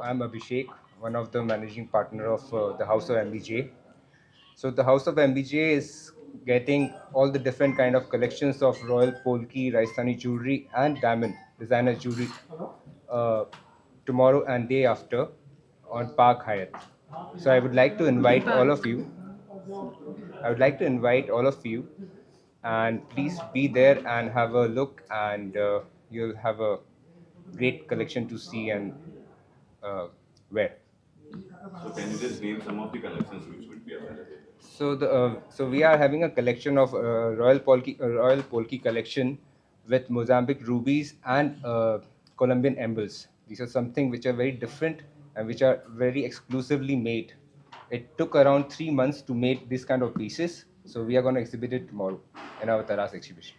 I'm Abhishek, one of the managing partner of the House of MBJ. So the House of MBJ is getting all the different kind of collections of Royal Polki, Rajasthani jewelry and diamond designer jewelry uh, tomorrow and day after on Park Hyatt. So I would like to invite all of you. I would like to invite all of you, and please be there and have a look, and you'll have a great collection to see and wear. So can you just name some of the collections which would be available? So we are having a collection of Royal Polki collection with Mozambique rubies and Colombian emeralds. These are something which are very different and which are very exclusively made. It took around 3 months to make this kind of pieces. So we are going to exhibit it tomorrow in our Taras exhibition.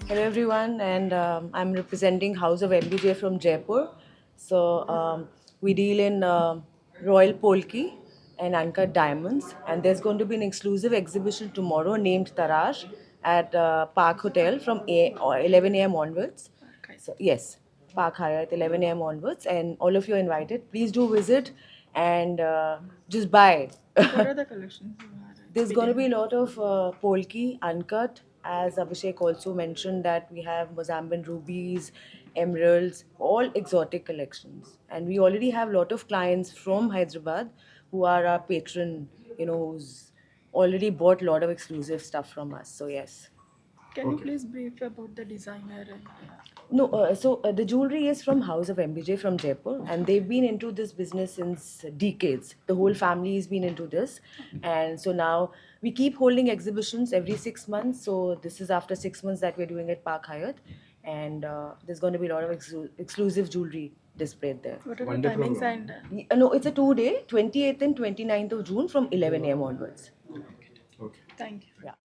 Hello everyone, and I'm representing House of MBJ from Jaipur. So we deal in Royal Polki and uncut diamonds, and there's going to be an exclusive exhibition tomorrow named TARAASSH at Park Hotel from 11 a.m. onwards. So yes, Park Hyatt 11 a.m. onwards, and all of you are invited. Please do visit and just buy. What are the collections you have? There's going to be a lot of Polki, uncut, as Abhishek also mentioned that we have Mozambique rubies, emeralds, all exotic collections. And we already have a lot of clients from Hyderabad who are our patron, who's already bought a lot of exclusive stuff from us. So yes. Can you please brief about the designer and No, the jewelry is from House of MBJ from Jaipur, and they've been into this business since decades. The whole family has been into this, and so now we keep holding exhibitions every 6 months. So this is after 6 months that we're doing at Park Hyatt, and there's going to be a lot of exclusive jewelry displayed there. what are the timings and No, it's a 2-day, 28th and 29th of June from 11 a.m. onwards. thank you. Yeah.